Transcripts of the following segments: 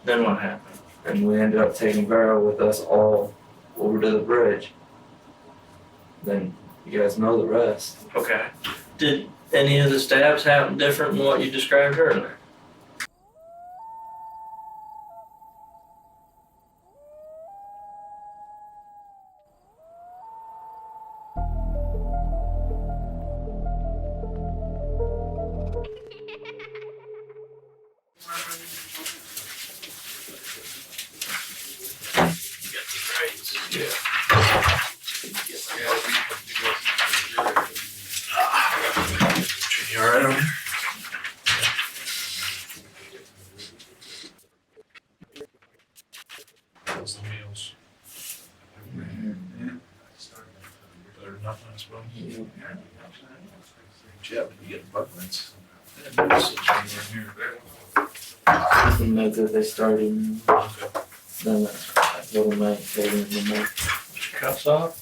Then what happened? And we ended up taking Vera with us all over to the bridge. Then you guys know the rest. Okay. Did any of the stabs happen different than what you described earlier? You all right over there? How's the meals? Better than nothing, I suppose. Yeah, but you get bug bites. Something like that they started. Then I told them I told them the night. Put your cuffs off?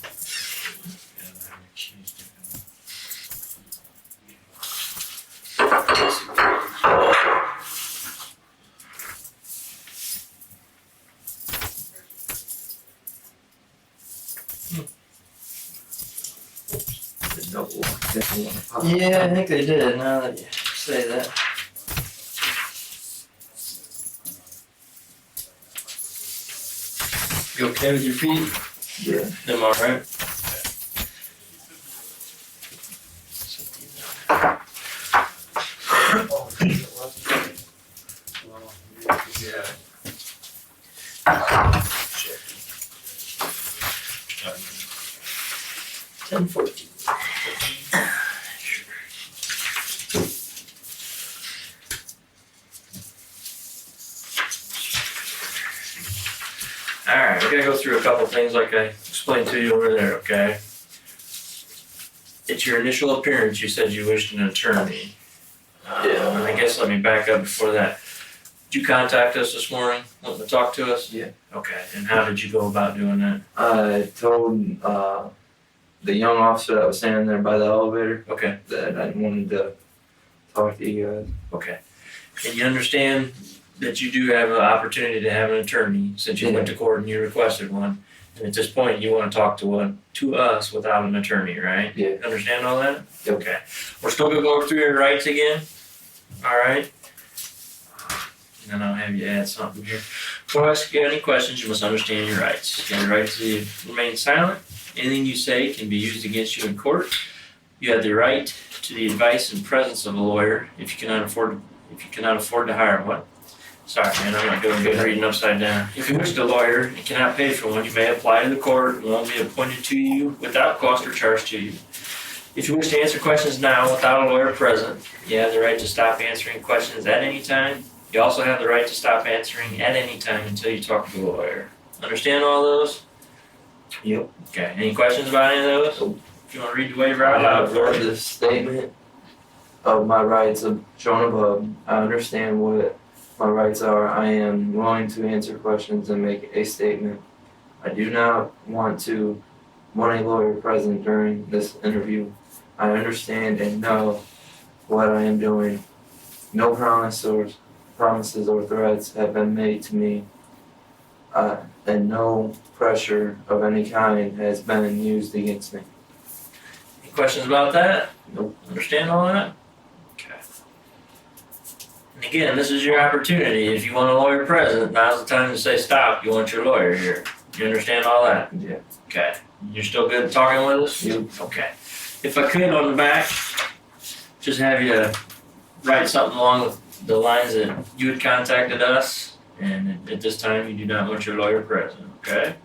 Yeah, I think they did, now that you say that. You okay with your feet? Yeah. Them alright? Yeah. 10-14. Alright, we're gonna go through a couple things like I explained to you over there, okay? At your initial appearance, you said you wished an attorney. Yeah. And I guess let me back up before that. Did you contact us this morning, wanting to talk to us? Yeah. Okay, and how did you go about doing that? I told the young officer that was standing there by the elevator Okay, that I wanted to talk to you guys. okay. And you understand that you do have an opportunity to have an attorney since you went to court and you requested one. And at this point, you want to talk to us without an attorney, right? Yeah. Understand all that? Yep. Okay. We're still gonna go through your rights again. All right. And then I'll have you add something here. Before I ask you any questions, you must understand your rights. You have the right to remain silent. Anything you say can be used against you in court. You have the right to the advice and presence of a lawyer if you cannot afford to hire one. Sorry, man, I'm not doing good reading upside down. If you wish a lawyer and cannot pay for one, you may apply to the court and one will be appointed to you without cost or charge to you. If you wish to answer questions now without a lawyer present, you have the right to stop answering questions at any time. You also have the right to stop answering at any time until you talk to a lawyer. Understand all those? Yep. Okay, any questions about any of those? If you want to read the waiver out I loud have for read us. the statement of my rights shown above. I understand what my rights are. I am willing to answer questions and make a statement. I do not want a lawyer present during this interview. I understand and know what I am doing. No promises or threats have been made to me, and no pressure of any kind has been used against me. Any questions about that? Nope. Understand all that? Okay. And again, this is your opportunity. If you want a lawyer present, now's the time to say stop. You want your lawyer here. You understand all that? Yeah. Okay. You're still good talking with us? Yep. Okay. If I could, on the back, just have you write something along with the lines that you had contacted us, and at this time, you do not want your lawyer present, okay?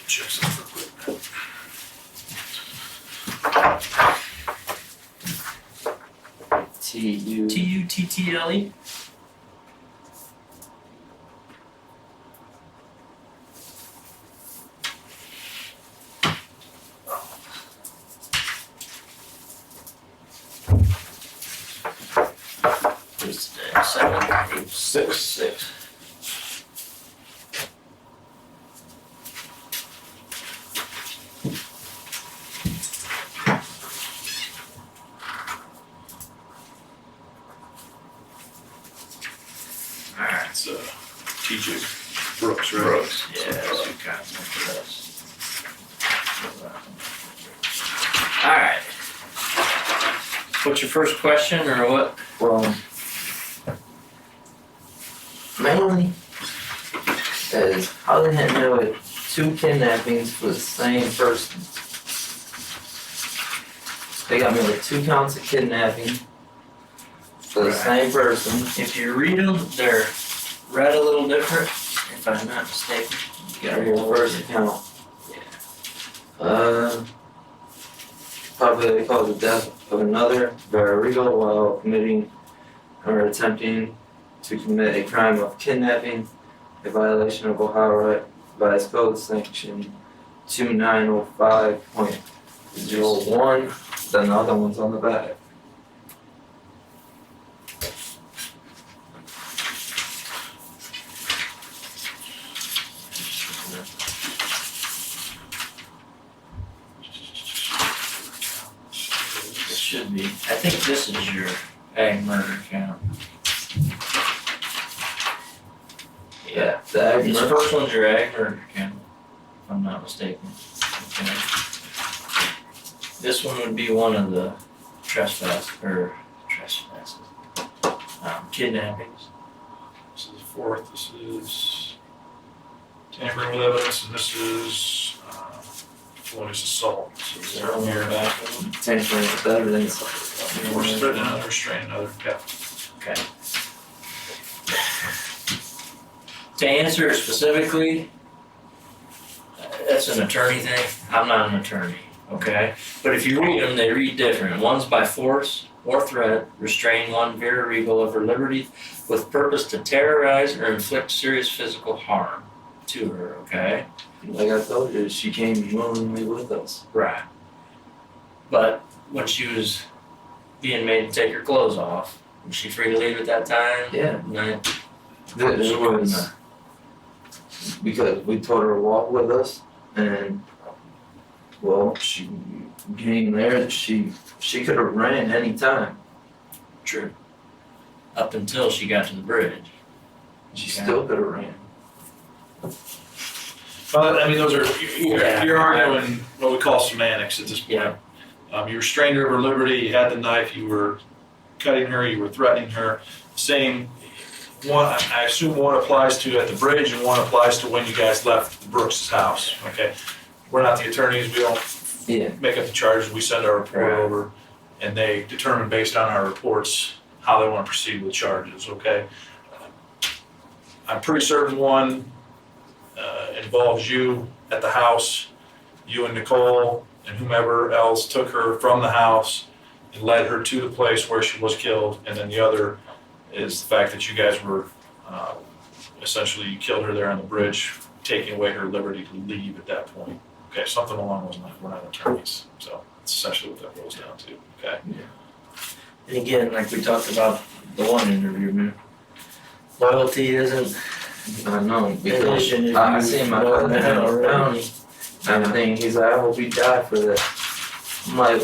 Check something real quick. T-U. T-U-T-T-L-E? What's today? 7, 8, 6. It's TJ Brooks, right? Brooks, yeah, that's a cop for us. Alright. What's your first question or what? Well, mainly is how they hit me with 2 kidnappings for the same person. They got me with 2 counts of kidnapping for the Right. same person. If you read them, they're read a little different, if I'm not mistaken. You got Your your first account. Probably they caused the death of another Vera Jo Reigle while committing or attempting to commit a crime of kidnapping, a violation of Ohio Revised Code Section 2905.01. Then the other one's on the back. It should be. I think this is your ag murder count. Yeah, the ag This murder. first one's your ag murder count, if I'm not mistaken. Okay. This one would be one of the trespasses, kidnappings. This is the 4th, this is tampering with evidence, and this is felonious assault. So Is there on your back one? Tampering with evidence. We're threatening another, restraining another, yeah. Okay. To answer specifically, that's an attorney thing. I'm not an attorney, okay? But if you read them, they read different. One's by force or threat, restrain one Vera Reigle of her liberty with purpose to terrorize or inflict serious physical harm to her, okay? Like I told you, she came willingly with us. Right. But when she was being made to take her clothes off, was she free to leave at that time? Yeah. No. It was because we told her to walk with us, and well, she came there. She could have ran any time. True. Up until she got to the bridge. She Okay. still could have ran. Well, I mean, those are, Yeah. you're arguing what we call semantics at this point. Yeah. You restrained her of her liberty, you had the knife, you were cutting her, you were threatening her. Same, one, I assume one applies to at the bridge and one applies to when you guys left the Brooks' house, okay? We're not the attorneys, we don't Yeah. make up the charges, we send our report Right. over, and they determine based on our reports how they want to proceed with charges, okay? I'm pretty certain one involves you at the house, you and Nicole and whomever else took her from the house and led her to the place where she was killed, and then the other is the fact that you guys were, essentially you killed her there on the bridge, taking away her liberty to leave at that point. Okay, something along those lines, we're not attorneys, so that's essentially what that boils down to, okay? And again, like we talked about the one interview, man. Loyalty isn't I know because condition if I you seen my know cousin in that the already. county. And everything. He's like, I hope he died for this. I'm like,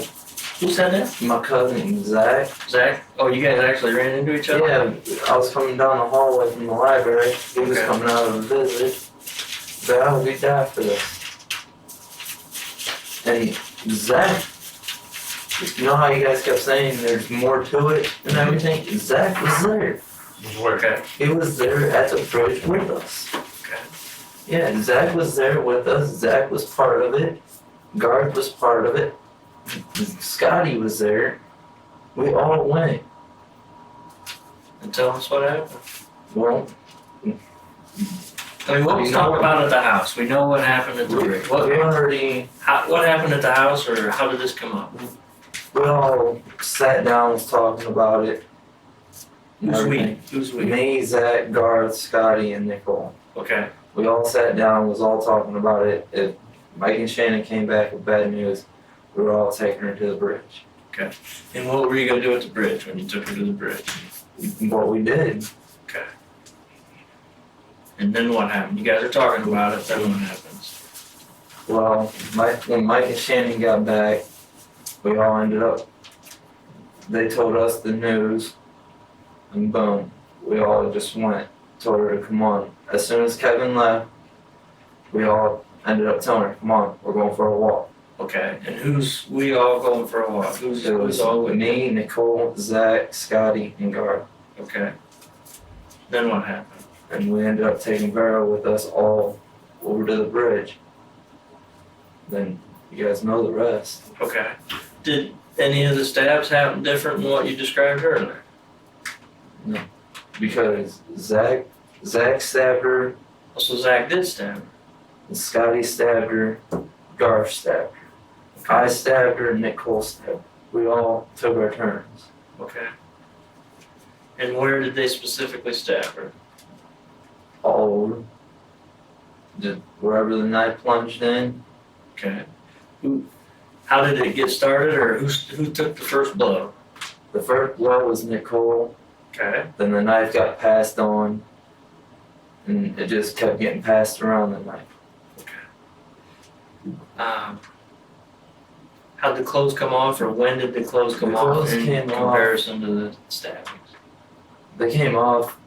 Who said that? my cousin Zach. Zach? Oh, you guys actually ran into each other? Yeah, I was coming down the hallway from the library. He was Okay. coming out of a visit. But I hope he died for this. And Zach, you know how you guys kept saying there's more to it and everything? Zach was there. Okay. He was there at the bridge with us. Okay. Yeah, Zach was there with us. Zach was part of it. Garth was part of it. Scotty was there. We all went. And tell us what happened. Well, I mean, what was We know talked what- about at the house? We know what happened at the bridge. What, we already, what happened at the house, or how did this come up? we all sat down, was talking about it. Who's we? Everything. Who's we? Me, Zach, Garth, Scotty, and Nicole. Okay. We all sat down, was all talking about it. If Mike and Shannon came back with bad news, we were all taking her to the bridge. And what were you gonna do at the bridge when you took her to the bridge? What we did, Okay. And then what happened? You guys are talking about it, then what happens? well, when Mike and Shannon got back, we all ended up, they told us the news, and boom, we all just went. told her to come on. As soon as Kevin left, we all ended up telling her, come on, we're going for a walk. Okay, and who's we all going for a walk? Who's It was all with me, Nicole, Zach, Scotty, and Gar. Okay. Then what happened? And we ended up taking Vera with us all over to the bridge. Then you guys know the rest. Okay. Did any of the stabs happen different than what you described earlier? Because Zach stabbed her, So Zach did stab her. Scotty stabbed her, Gar stabbed her. I stabbed her, Nicole stabbed her. We all took our turns. Okay. And where did they specifically stab her? All over. Just wherever the knife plunged in. Okay. How did it get started, or who took the first blow? The first blow was Nicole. Okay. Then the knife got passed on. And it just kept getting passed around the knife. How'd the clothes come off, or when did the clothes come The off clothes in came comparison to the stabbings? They came off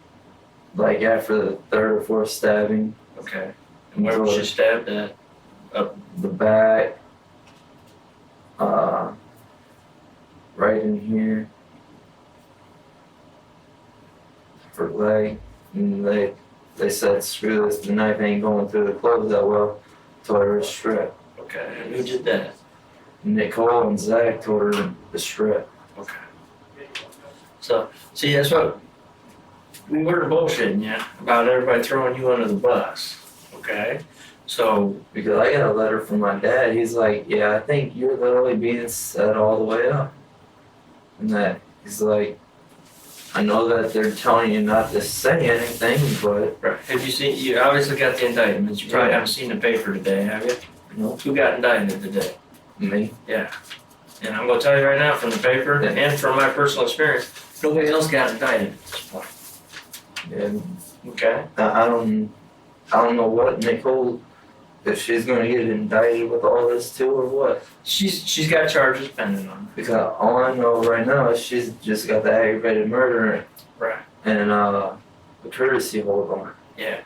like after the third or fourth stabbing. Okay. And where was she stabbed at? The back. Right in here. Her leg. And they said, screw this, the knife ain't going through the clothes that well. Told her to strip. Okay. And who did that? Nicole and Zach told her to strip. Okay. So, see, that's what we were bullshitting you about everybody throwing you under the bus. Okay? So, Because I got a letter from my dad. He's like, yeah, I think you're literally being set all the way up. And that he's like, I know that they're telling you not to say anything, but right. Have you seen, you obviously got the indictments. You probably Yeah. haven't seen the paper today, have you? no, Who got indicted today? me. Yeah. And I'm going to tell you right now from the paper and from my personal experience, nobody else got indicted at this point. And Okay? I don't know what Nicole, if she's gonna get indicted with all this too or what. She's got charges pending on her. Because all I know right now is she's just got the aggravated murder Right. and the courtesy hold on her. Yeah.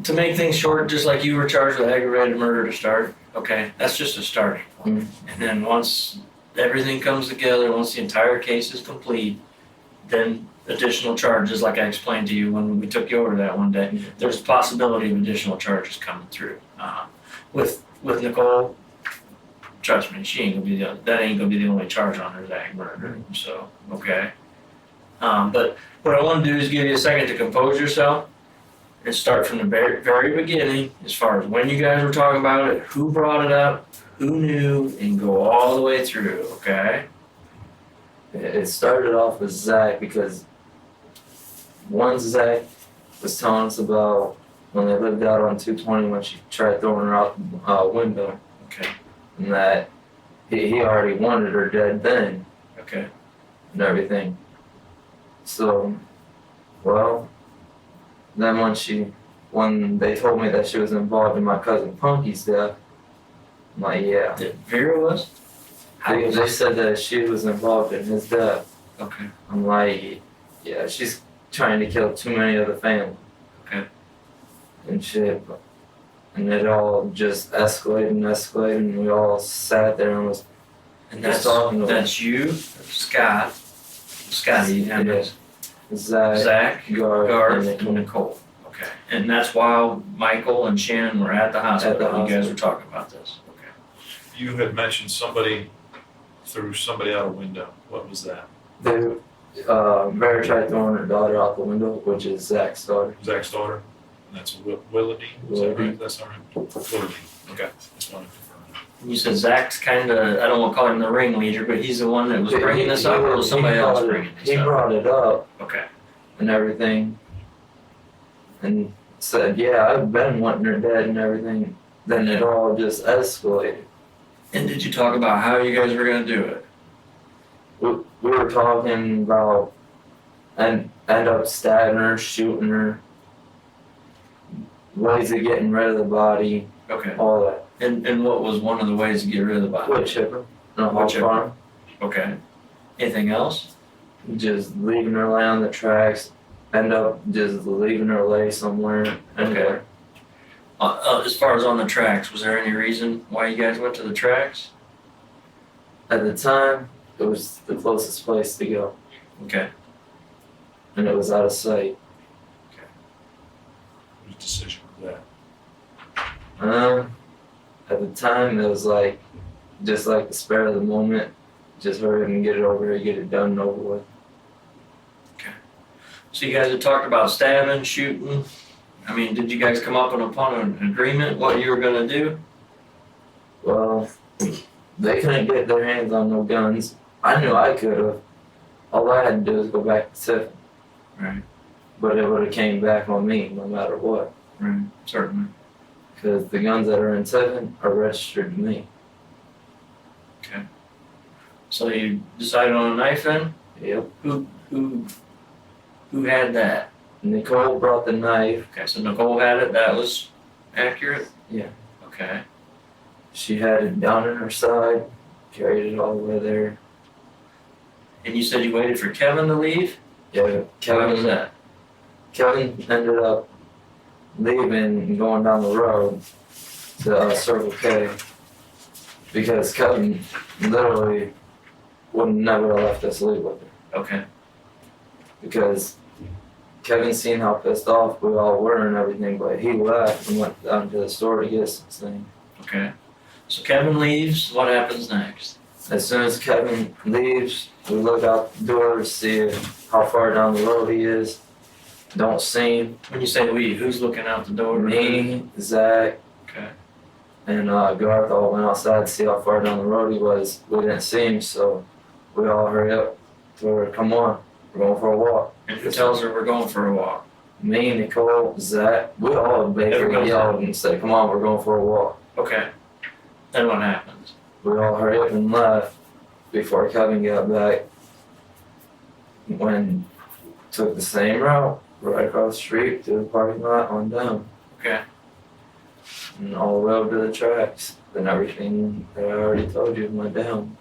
To make things short, just like you were charged with aggravated murder to start, okay, that's just a starting point. And then once everything comes together, once the entire case is complete, then additional charges, like I explained to you when we took you over that one day, there's a possibility of additional charges coming through. With Nicole, trust me, she ain't gonna be that ain't gonna be the only charge on her is ag murder. So, okay. But what I want to do is give you a second to compose yourself and start from the very, very beginning, as far as when you guys were talking about it, who brought it up, who knew, and go all the way through, okay? It started off with Zach because once Zach was telling us about when they lived out on 220 when she tried throwing her out the window. Okay. And that he already wanted her dead then Okay. and everything. So, well, then when they told me that she was involved in my cousin Punky's death, I'm like, yeah. That Vera was? They said that she was involved in his death. Okay. I'm like, yeah, she's trying to kill too many of the family. Okay. And shit. And it all just escalated and we all sat there and was And just talking to that's you, Scotty, and Zach, Garth, and Nicole. Okay. And that's while Michael and Shannon were at the hospital. You guys were talking about this. Okay. You had mentioned somebody threw somebody out a window. What was that? Vera tried throwing her daughter out the window, which is Zach's daughter. Zach's daughter? And that's Willoughby? Is that Willoughby. right? That's all right? Willoughby. Okay. Just wanted to confirm. You said Zach's kind of, I don't want to call him the ringleader, but he's the one that was bringing this up, or was somebody else bringing this He up? brought it up Okay. and everything. And said, yeah, I've been wanting her dead and everything. Then it all just escalated. And did you talk about how you guys were going to do it? We were talking about and end up stabbing her, shooting her, ways of getting rid of the body, Okay. all that. And what was one of the ways to get rid of the body? Wood chipper, in a whole Wood chipper. farm. Okay. Anything else? Just leaving her lay on the tracks, end up just leaving her lay somewhere anywhere. As far as on the tracks, was there any reason why you guys went to the tracks? At the time, it was the closest place to go, Okay. and it was out of sight. Whose decision was that? At the time, it was like, just like the spur of the moment, just hurry up and get it over here, get it done and over with. So you guys had talked about stabbing, shooting. I mean, did you guys come up upon an agreement what you were gonna do? Well, they couldn't get their hands on no guns. I knew I could have. All I had to do was go back to Tiffin. Right. But it would have came back on me no matter what. Right. Certainly. Because the guns that are in Tiffin are registered to me. So you decided on a knife then? Yep. Who had that? Nicole brought the knife. Okay, so Nicole had it. That was accurate. Yeah. Okay. She had it down in her side, carried it all the way there. And you said you waited for Kevin to leave? Yeah, Why was Kevin. that? Kevin ended up leaving and going down the road to Circle K because Kevin literally would never have left us to leave with her. Okay. Because Kevin seen how pissed off we all were and everything, but he left and went down to the store to get something. Okay. So Kevin leaves. What happens next? As soon as Kevin leaves, we look out the door to see how far down the road he is. Don't see him. When you say we, who's looking out the door? Me, Zach, Okay. and Garth all went outside to see how far down the road he was. We didn't see him, so we all hurry up. Told her, come on, we're going for a walk. And who tells her we're going for a walk? Me, Nicole, Zach, we all basically Everybody's yelled and said, come on, we're going for a walk. Okay. Then what happens? We all hurry up and left before Kevin got back. When took the same route, right across the street to the parking lot on down. Okay. And all the way over to the tracks. Then everything that I already told you went down.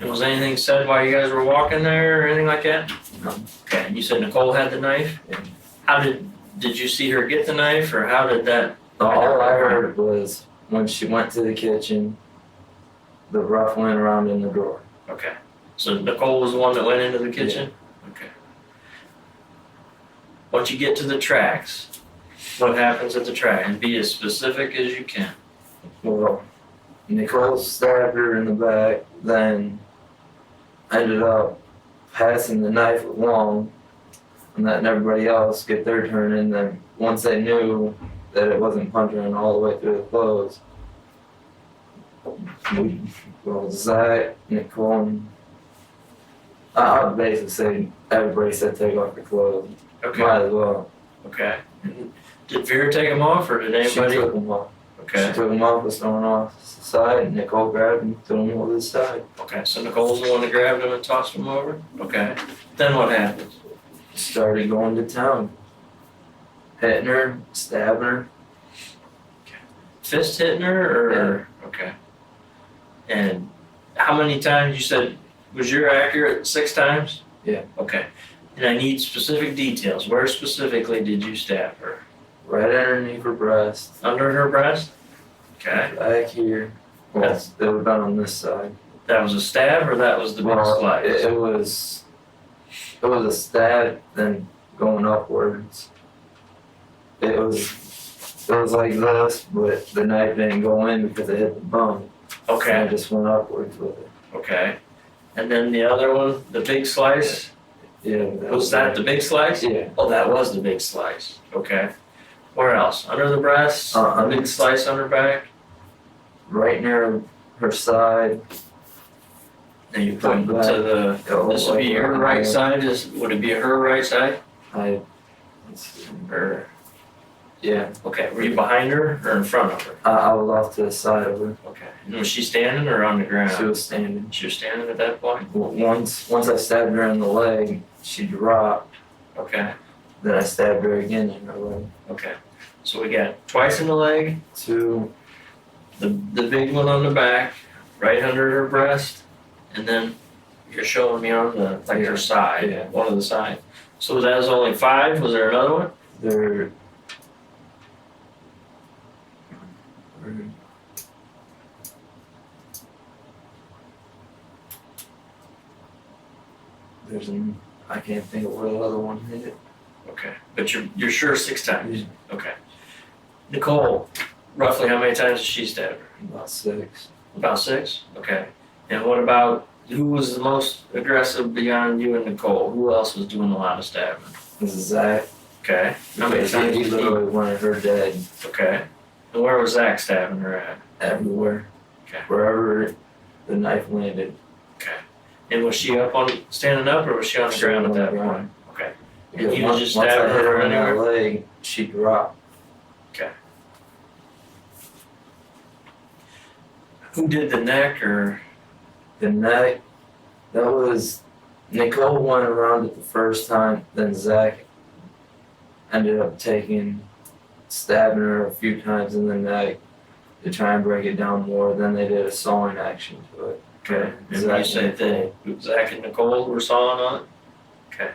And was anything said while you guys were walking there or anything like that? No. Okay. And you said Nicole had the knife? Yeah. How did you see her get the knife or how did that? All I heard was when she went to the kitchen, the rough went around in the drawer. Okay. So Nicole was the one that went into the kitchen? Okay. Once you get to the tracks, what happens at the track? And be as specific as you can. Well, Nicole stabbed her in the back, then ended up passing the knife along and letting everybody else get their turn. And then once they knew that it wasn't punching all the way through the clothes, Zach, Nicole, and I would basically say everybody said take off your clothes. Okay. Might as well. Okay. And did Vera take them off or did She anybody? took them off. She Okay. took them off, was throwing off the side, and Nicole grabbed him, threw him over the side. Okay. So Nicole's the one that grabbed him and tossed him over? Okay. Then what happens? Started going to town. Hitting her, stabbing her. Fist hitting her or? Okay. And how many times you said, was your accurate 6 times? Yeah. Okay. And I need specific details. Where specifically did you stab her? Right underneath her breast. Under her breast? Okay. Back here. Well, That's- they were done on this side. That was a stab or that was the big Well, slice? it was a stab, then going upwards. It was like this, but the knife didn't go in because it hit the bone. And Okay. I just went upwards with it. Okay. And then the other one, the big slice? Yeah. Was that the big slice? Yeah. Oh, that was the big slice. Okay. Where else? Under the breast? A big slice under back? Right near her side. And you put it to the, this would be your right side, would it be her right side? Let's see. Or, Yeah. okay, were you behind her or in front of her? I was off to the side of her. Okay. And was she standing or on the ground? She was standing. She was standing at that point? Once I stabbed her in the leg, she dropped. Okay. Then I stabbed her again in her leg. Okay. So we got twice in the leg, 2. the big one on the back, right under her breast, and then you're showing me on the, like her side, Yeah. one of the side. So that was only 5? Was there another one? I can't think of where the other one hit. Okay. But you're sure 6 times? Okay. Nicole, roughly how many times did she stab her? About 6. About 6? Okay. And what about, who was the most aggressive beyond you and Nicole? Who else was doing a lot of stabbing? This is Zach. Okay. How many times He did he? literally wanted her dead Okay. And where was Zach stabbing her at? everywhere. Okay. Wherever the knife landed. Okay. And was she standing up, or was she on the ground at that point? Okay. And he was just Once I stabbing hit her her in that anywhere? leg, she dropped. Who did the neck, or? The neck, that was, Nicole went around it the first time, then Zach ended up stabbing her a few times in the neck to try and break it down more. Then they did a sawing action to it. Okay. And Zach you said and that Zach and Nicole were sawing on it? Okay.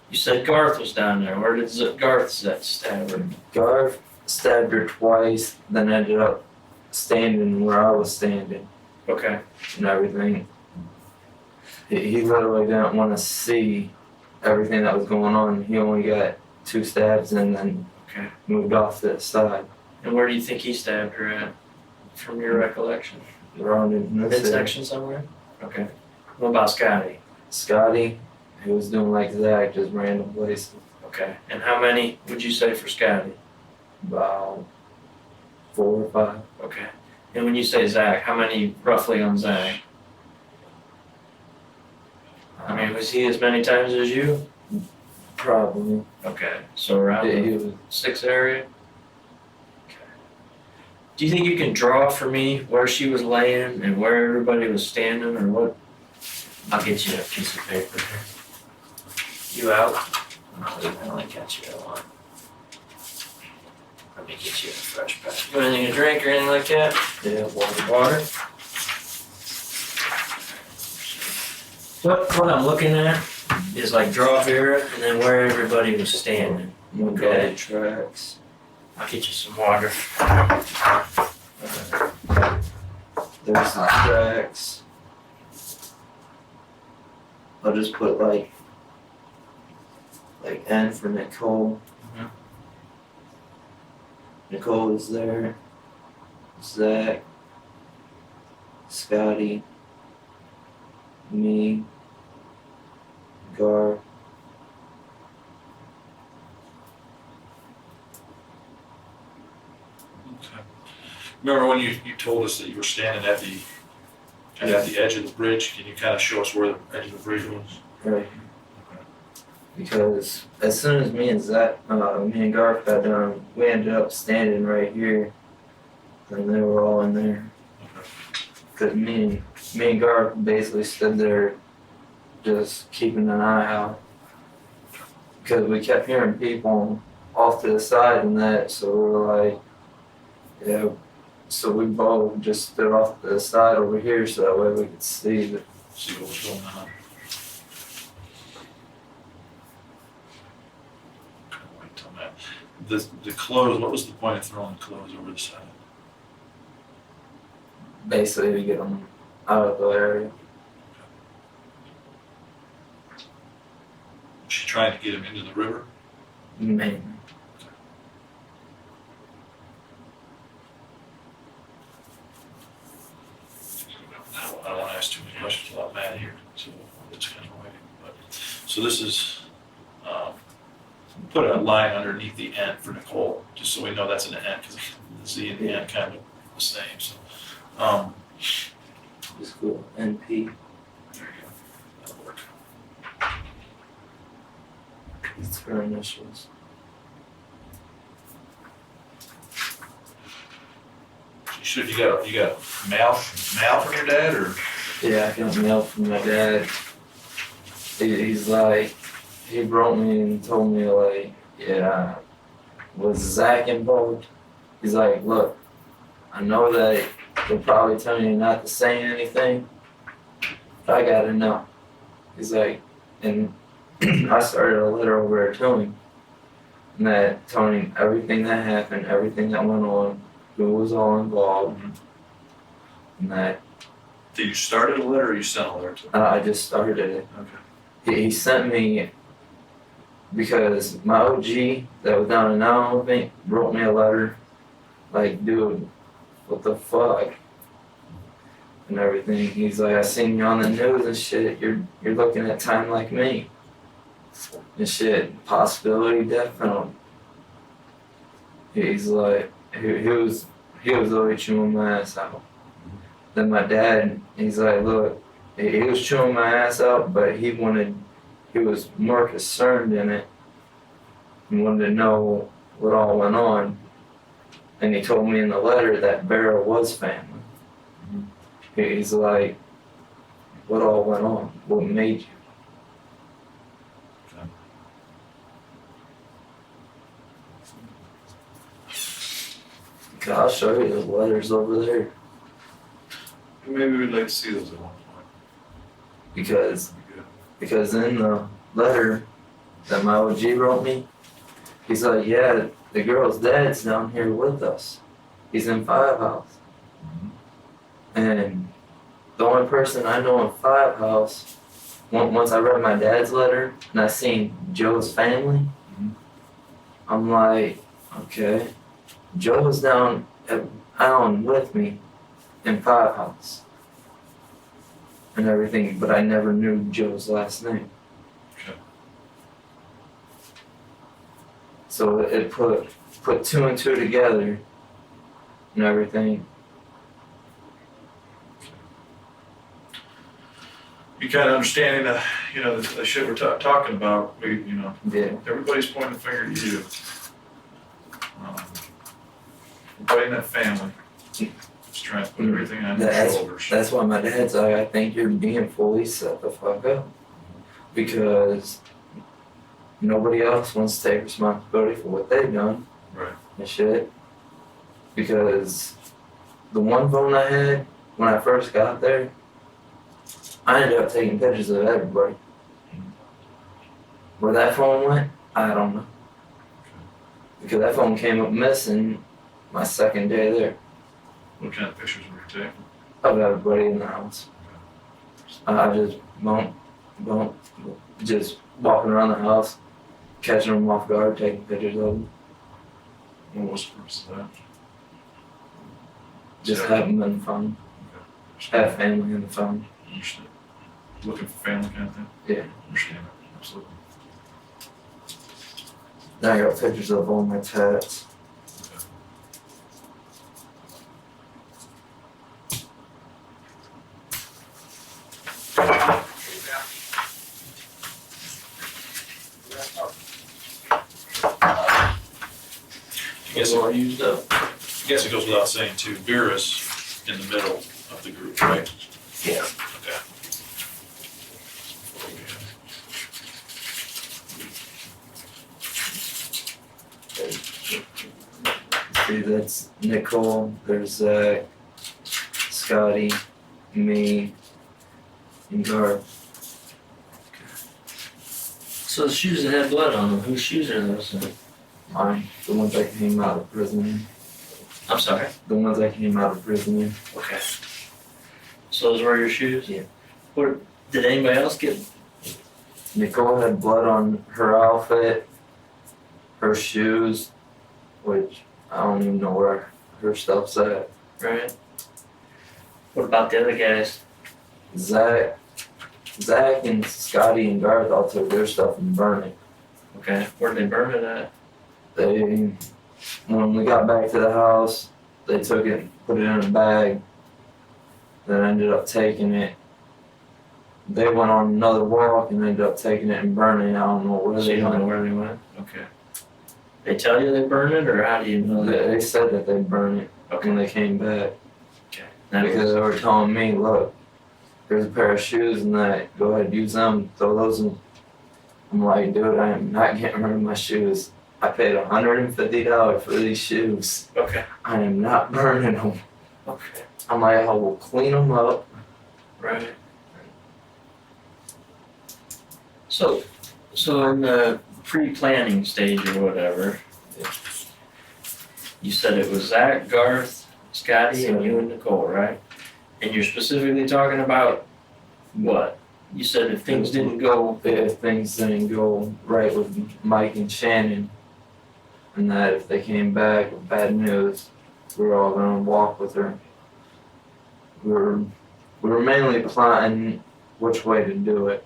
You said Garth was down there. Where did Garth stab her? Garth stabbed her twice, then ended up standing where I was standing Okay. and everything. He literally didn't want to see everything that was going on. He only got 2 stabs and then Okay. moved off to the side. And where do you think he stabbed her at, from your recollection? Around in this area. Midsection somewhere? Okay. What about Scotty? Scotty, he was doing like Zach, just random places. Okay. And how many would you say for Scotty? About 4 or 5. Okay. And when you say Zach, how many roughly on Zach? I mean, was he as many times as you? Probably. Okay. So around Yeah, the he was. 6 area? Okay. Do you think you can draw for me where she was laying and where everybody was standing, or what? I'll get you a piece of paper here. You out? I only got you that one. Let me get you a fresh pack. You want anything to drink or anything like that? Yeah, water. Water? What I'm looking at is like draw Vera and then where everybody was standing. Okay. Tracks. I'll get you some water. There's the tracks. I'll just put like N for Nicole. Mhm. Nicole is there. Zach. Scotty. Me. Gar. Okay. Remember when you told us that you were standing at the edge of the bridge? Can you kind of show us where the edge of the bridge was? Right. Because as soon as me and Garth got done, we ended up standing right here, and they were all in there. Okay. Because me and Garth basically stood there, just keeping an eye out. Because we kept hearing people off to the side and that, so we were like, yeah. So we both just stood off to the side over here, so that way we could see the. See what was going on. Wait till that. The clothes, what was the point of throwing the clothes over the side? Basically to get them out of the area. Was she trying to get him into the river? Maybe. I don't want to ask too many questions about Matt here, so it's kind of waiting. But so this is put a line underneath the N for Nicole, just so we know that's an N, because the Z and the N kind of the same. So It's cool. NP. there you go. That'll work. It's her initials. You got mail from your dad, or Yeah, I got mail from my dad. He's like, he wrote me and told me like, yeah, was Zach involved? He's like, look, I know that they're probably telling you not to say anything, but I gotta know. He's like, and I started a letter over there telling him that telling him everything that happened, everything that went on, who was all involved, and that Did you start a letter or you sent a letter to him? I just started it. Okay. He sent me because my OG that was down in Allen with me wrote me a letter like, dude, what the fuck? And everything. He's like, I seen you on the news and shit. You're looking at time like me. And shit, possibility, definitely. He's like, he was really chewing my ass out. Then my dad, he's like, look, he was chewing my ass out, but he was more concerned in it and wanted to know what all went on. And he told me in the letter that Vera was family. He's like, what all went on? What made you? Okay, I'll show you the letters over there. Maybe we'd like to see those at one point. Because in the letter that my OG wrote me, he's like, yeah, the girl's dad's down here with us. He's in Five House. And the only person I know in Five House, once I read my dad's letter and I seen Joe's family, I'm like, okay, Joe was down at Allen with me in Five House and everything, but I never knew Joe's last name. Okay. So it put two and two together and everything. You kind of understanding the shit we're talking about. Yeah. Everybody's pointing the finger at you. Everybody in that family is trying to put everything on your shoulders. That's why my dad's like, I think you're being fully set the fuck up. Because nobody else wants to take responsibility for what they've done. Right. And shit. Because the one phone I had when I first got there, I ended up taking pictures of everybody. Where that phone went, I don't know. Because that phone came up missing my second day there. What kind of pictures were you taking? Of everybody in the house. I just just walking around the house, catching them off guard, taking pictures of them. What was the purpose of that? Just have them in the phone. Have family in the phone. Understood. Looking for family kind of thing? Yeah. Understand it. Absolutely. Now I got pictures of all my tats. Yes, All used up. I guess it goes without saying too, Vera's in the middle of the group, right? Yeah. Okay. See, that's Nicole, there's Zach, Scotty, me, and Garth. So the shoes that had blood on them, whose shoes are those? Mine, the ones I came out of prison in. I'm sorry. The ones I came out of prison in. Okay. So those were your shoes? Yeah. Or did anybody else get? Nicole had blood on her outfit, her shoes, which I don't even know where her stuff's at. Right. What about the other guys? Zach and Scotty and Garth all took their stuff and burned it. Okay. Where did they burn it at? When we got back to the house, they took it, put it in a bag, then ended up taking it. They went on another walk and ended up taking it and burning it. I don't know where So they you don't know went. where they went? Okay. They tell you they burned it, or how do you know that? They said that they burned it Okay. when they came back. Okay. That Because was, they were telling me, look, there's a pair of shoes and that, go ahead, use them, throw those in. I'm like, dude, I am not getting rid of my shoes. I paid $150 for these shoes. okay. I am not burning them. Okay. I'm like, I will clean them up. Right. So So in the pre-planning stage or whatever, you said it was Zach, Garth, Scotty, and you and Nicole, right? And you're specifically talking about what? You said if things didn't go, If things didn't go right with Mike and Shannon, and that if they came back with bad news, we were all gonna walk with her. We were mainly plotting which way to do it,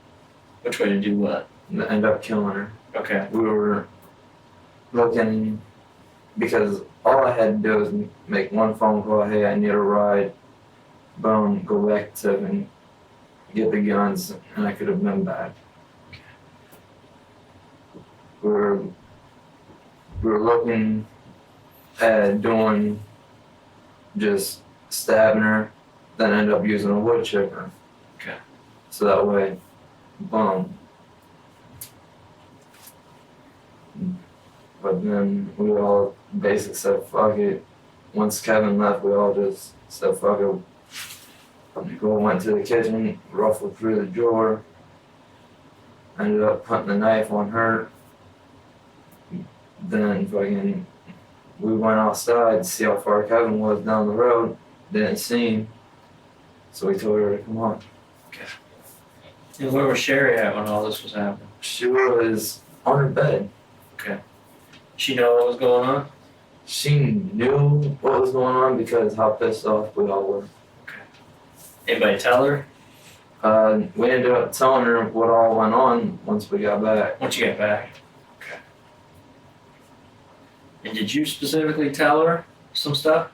which way to do what? and end up killing her. Okay. We were looking, because all I had to do was make one phone call, hey, I need a ride, boom, go back to and get the guns, and I could have been back. We were looking at doing just stabbing her, then end up using a wood chipper. Okay. So that way, boom. But then we all basically said, fuck it. Once Kevin left, we all just said, fuck it. Go went to the kitchen, ruffled through the drawer, ended up putting the knife on her. Then fucking, we went outside to see how far Kevin was down the road. Didn't see him. So we told her to come on. And where was Sherry at when all this was happening? She was on her bed. She know what was going on? She knew what was going on because how pissed off we all were. Anybody tell her We ended up telling her what all went on once we got back. once you got back? Okay. And did you specifically tell her some stuff?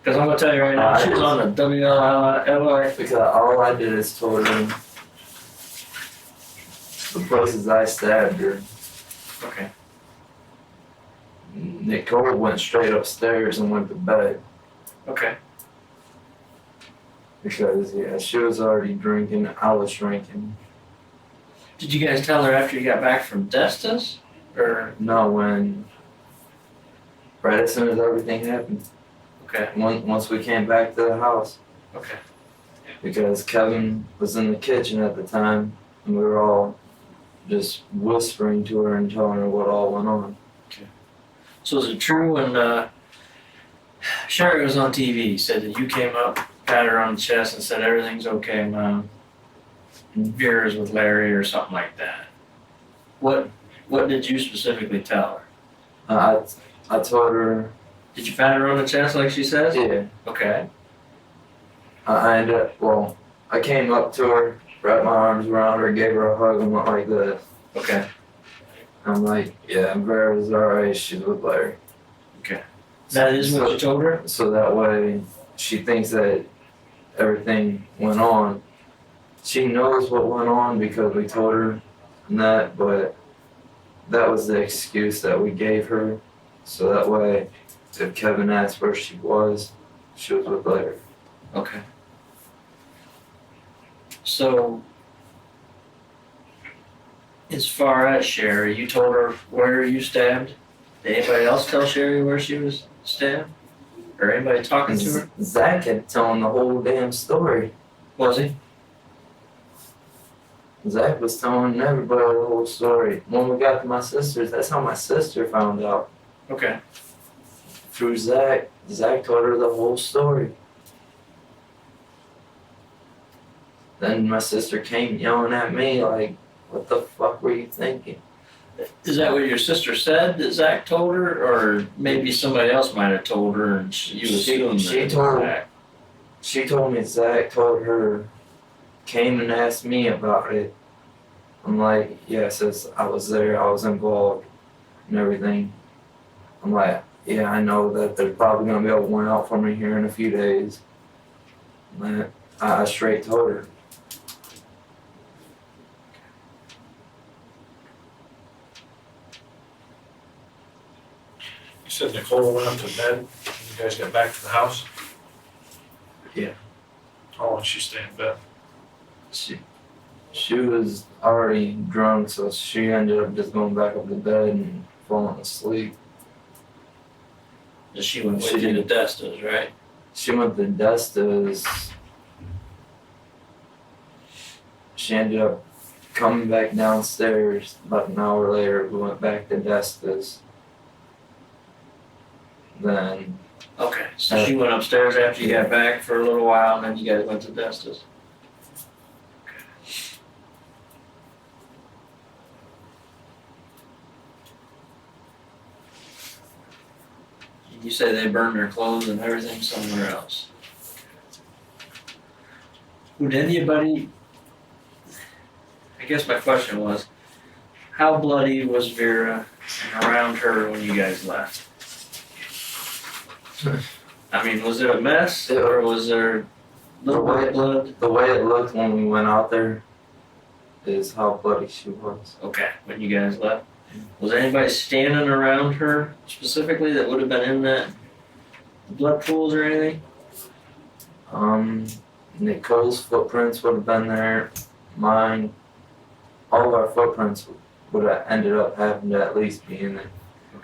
Because I'm gonna tell you right now, she was on the WLI. Because all I did is told her the places I stabbed her. Okay. Nicole went straight upstairs and went to bed Okay. because she was already drinking. I was drinking. Did you guys tell her after you got back from Destas? Or No, when right as soon as everything happened, okay. once we came back to the house, Okay. because Kevin was in the kitchen at the time, and we were all just whispering to her and telling her what all went on. So is it true when Sherry was on TV, said that you came up, pat her on the chest and said everything's okay, Mom? Vera's with Larry or something like that. What did you specifically tell her? I told her, Did you pat her on the chest like she says? yeah. Okay. I ended up, well, I came up to her, wrapped my arms around her, gave her a hug, and went like this. Okay. I'm like, yeah, Vera's alright, she's with Larry. That is what you told her? So that way, she thinks that everything went on. She knows what went on because we told her that, but that was the excuse that we gave her. So that way, if Kevin asked where she was with Larry. Okay. So, as far as Sherry, you told her where you stabbed? Did anybody else tell Sherry where she was stabbed? Or anybody talking to her? Zach kept telling the whole damn story. Was he? Zach was telling everybody the whole story. When we got to my sister's, that's how my sister found out. Okay. Through Zach. Zach told her the whole story. Then my sister came yelling at me like, what the fuck were you thinking? Is that what your sister said that Zach told her? Or maybe somebody else might have told her and you assumed She that it was told- Zach? She told me Zach told her, came and asked me about it. I'm like, yeah, sis, I was there, I was involved and everything. I'm like, yeah, I know that they're probably gonna be able to warrant out for me here in a few days. And I straight told her. You said Nicole went up to bed, you guys got back to the house? Yeah. How long did she stay in bed? She was already drunk, so she ended up just going back up to bed and falling asleep. She went with She you to did. Destas, right? She went to Destas. She ended up coming back downstairs, about an hour later, we went back to Desta's. Then, Okay, so she went upstairs after you got back for a little while, and then you guys went to Desta's. You say they burned their clothes and everything somewhere else. Would anybody, I guess my question was, how bloody was Vera and around her when you guys left? I mean, was it a mess or was there a little bit of blood? the way it looked when we went out there is how bloody she was. Okay, when you guys left. Was anybody standing around her specifically that would have been in that blood pools or anything? Nicole's footprints would have been there. Mine, all of our footprints would have ended up having to at least be in there.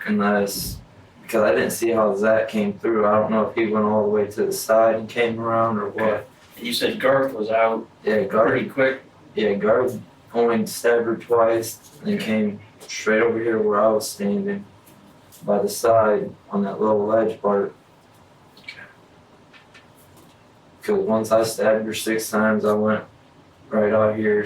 Unless, because I didn't see how Zach came through. I don't know if he went all the way to the side and came around or what. Okay. And you said Garth was out Yeah, pretty quick. Garth only stabbed her twice and came straight over here where I was standing by the side on that little ledge part. Because once I stabbed her 6 times, I went right out here,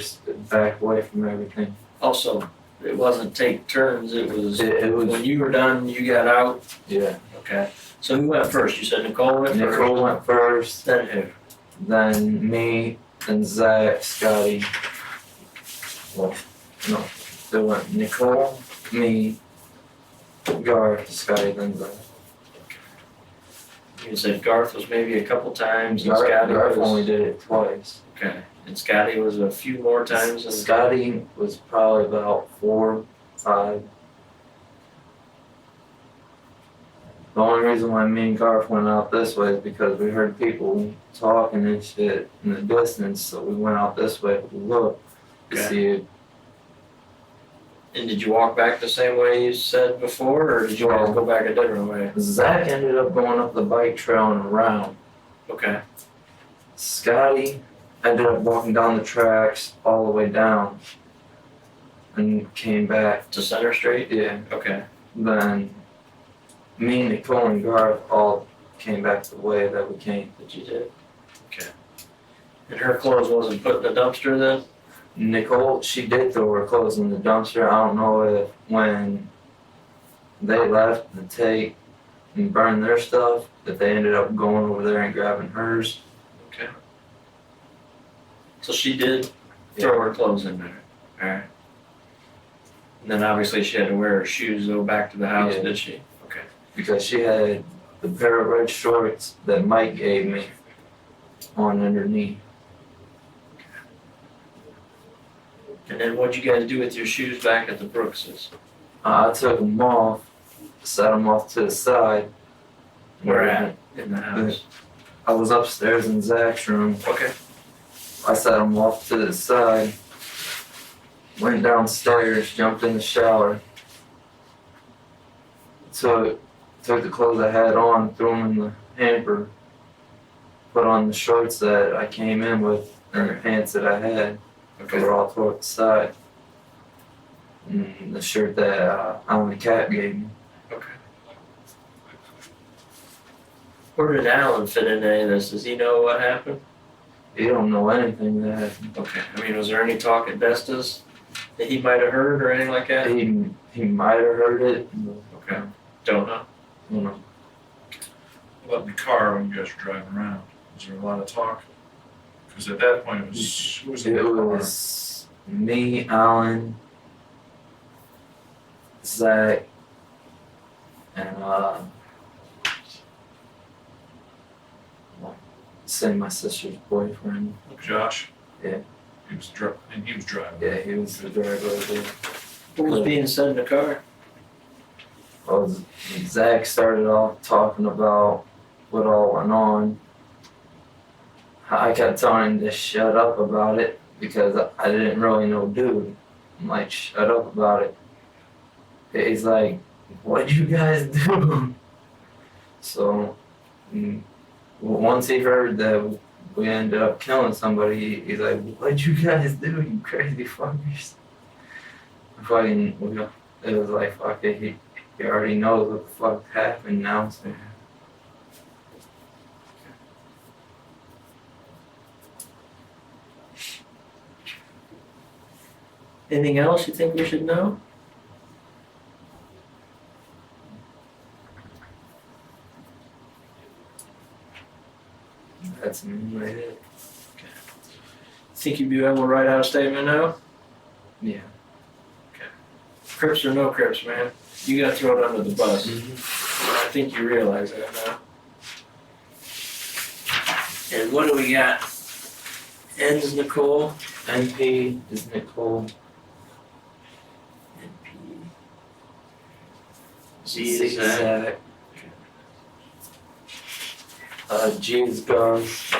back away from everything. Also, it wasn't take turns, it was It was, when you were done, you got out. yeah. Okay. So who went first? You said Nicole went first? Nicole went first, Then who? then me, then Zach, Scotty. Well, no, they went Nicole, me, Garth, Scotty, then Zach. You said Garth was maybe a couple times and Garth Scotty was... only did it twice. Okay. And Scotty was a few more times than... Scotty was probably about 4, 5. The only reason why me and Garth went out this way is because we heard people talking and shit in the distance, so we went out this way to look to Okay. see it. And did you walk back the same way you said before, or did you guys go back a different way? Zach ended up going up the bike trail and around. Okay. Scotty ended up walking down the tracks all the way down and came back. To Center Street? Yeah. Okay. Then me, Nicole, and Garth all came back the way that we came. That you did? Okay. And her clothes wasn't put in the dumpster then? Nicole, she did throw her clothes in the dumpster. I don't know if when they left to take and burn their stuff, that they ended up going over there and grabbing hers. Okay. So she did throw her clothes in there. Alright. And then obviously she had to wear her shoes to go back to the house, Yeah. did she? Okay. Because she had the pair of red shorts that Mike gave me on underneath. And then what'd you guys do with your shoes back at the Brookses? I took them off, set them off to the side. Where at? In the house. I was upstairs in Zach's room. Okay. I set them off to the side, went downstairs, jumped in the shower, took the clothes I had on, threw them in the hamper, put on the shorts that I came in with, and the pants that I had. They were all toward the side. And the shirt that Alan Cat gave me. Okay. Where did Alan fit in any of this? Does he know what happened? He don't know anything that happened. Okay. I mean, was there any talk at Vesta's that he might have heard or anything like that? He might have heard it. Okay. Don't know. You know. What about in the car when you guys were driving around? Was there a lot of talk? Because at that point it was, who was in the It car? was me, Alan, Zach, and say my sister's boyfriend. Josh? Yeah. He was driving. Yeah, he was the driver of it. What was being said in the car? Well, Zach started off talking about what all went on. I kept telling him to shut up about it because I didn't really know dude. I'm like, shut up about it. He's like, what'd you guys do? So once he heard that we ended up killing somebody. He's like, "What'd you guys do, you crazy fuckers?" Fucking, it was like, fuck it, he already knows what the fuck happened now, so. Anything else you think we should know? That's mainly it. Think you'd be able to write out a statement now? Yeah. Crips or no Crips, man. You gotta throw it under the bus. I think you realize that now. And what do we got? N is Nicole. NP is Nicole. NP. Z is Zach. Zach. G is Gus.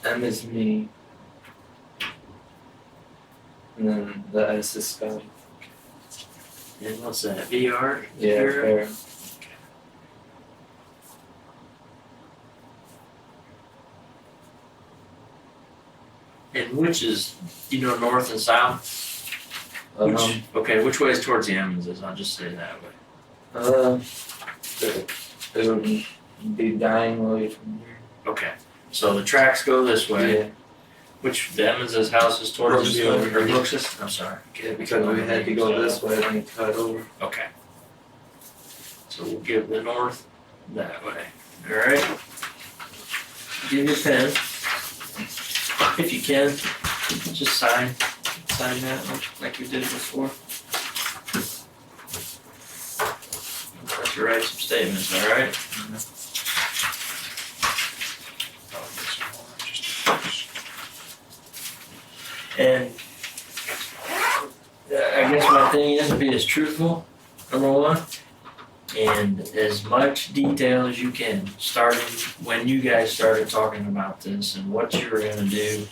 M is me. And then the S is Scotty. And what's that? VR? Yeah, fair. And which is, north and south? Which way is towards the M's? I'll just say that way. It would be diagonally from here. Okay. So the tracks go this way. Yeah. Which the Emmons' house is towards Brooks this View. way, or Brooks's? I'm sorry. Yeah, because we had to go this way and cut over. Okay. So we'll give the north that way. Alright? Give you a pen. If you can, just sign that like you did before. Let you write some statements, alright? And I guess my thing is to be as truthful, number one, and as much detail as you can, starting when you guys started talking about this and what you were gonna do.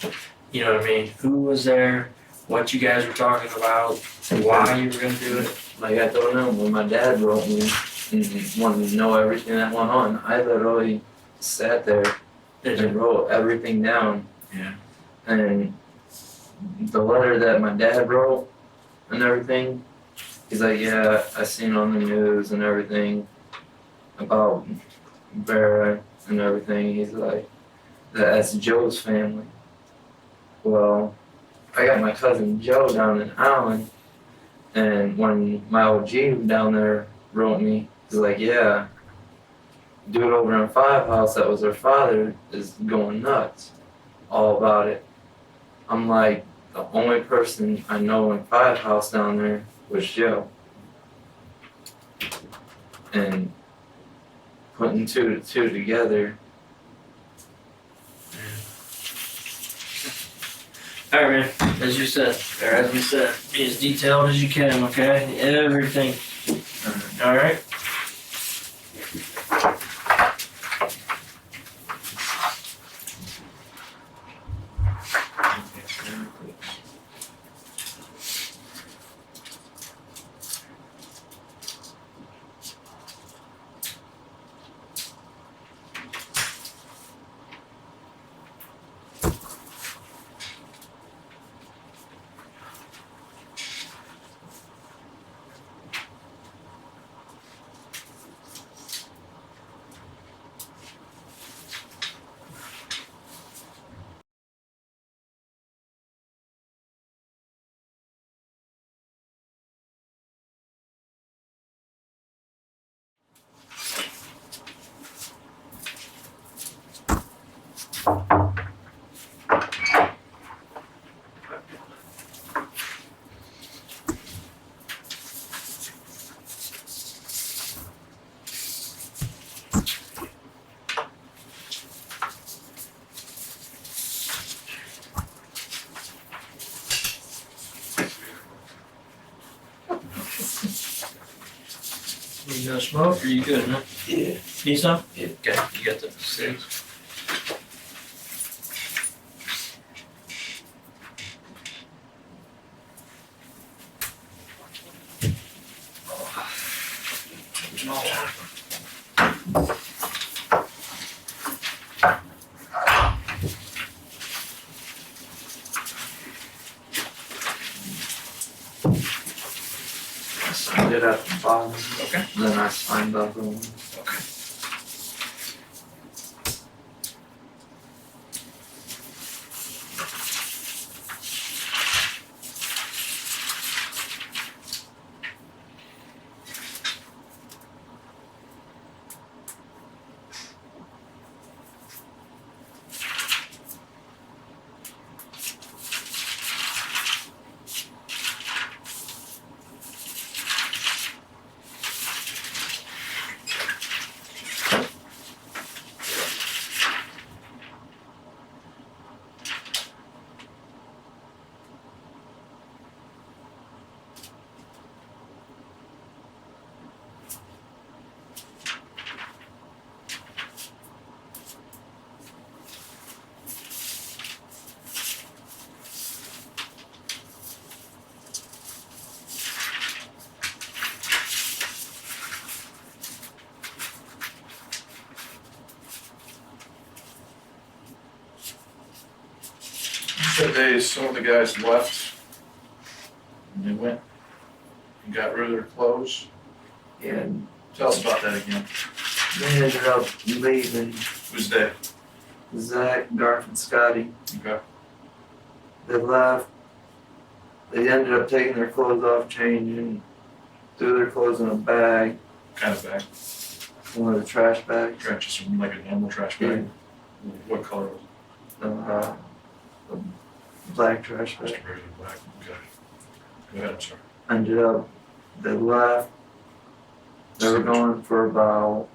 You know what I mean? Who was there, what you guys were talking about, why you were gonna do it. Like I told him, when my dad wrote me and wanted to know everything that went on, I literally sat there and wrote everything down. Yeah. And the letter that my dad wrote and everything, he's like, yeah, I seen on the news and everything about Vera and everything. He's like, that's Joe's family. Well, I got my cousin Joe down in Allen, and when my OG down there wrote me, he's like, yeah, dude over in Five House that was her father is going nuts all about it. I'm like, the only person I know in Five House down there was Joe. And putting two together. Alright, man, as you said, or as we said, be as detailed as you can, okay? Everything. Alright? You gonna smoke or you good, man? Yeah. Need some? Yeah. Okay, you got the six. signed it at the bottom. Okay. Then I signed the other one. Okay. Some of the guys left. And they went and got rid of their clothes. And Tell us about that again. they ended up leaving. Who's that? Zach, Garth, and Scotty. Okay. They left. They ended up taking their clothes off, changing, threw their clothes in a bag, Kind of bag. one of the trash bags. Just like a normal trash bag. What color was it? A black trash Just bag. a regular black. Okay. Go ahead, I'm sorry. Ended up, they left. They were going for about,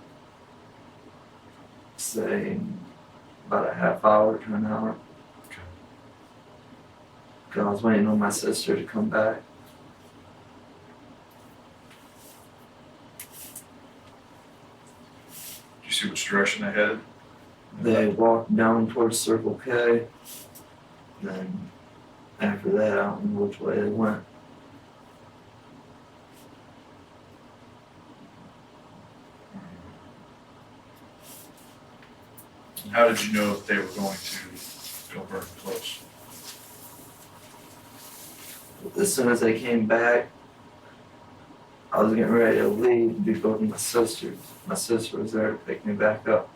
say, about a half hour to an hour. Okay. 'Cause I was waiting on my sister to come back. Did you see which direction they headed? They walked down towards Circle K. Then after that, I don't know which way they went. How did you know that they were going to go burn the clothes? As soon as they came back, I was getting ready to leave before my sister. My sister was there to pick me back up.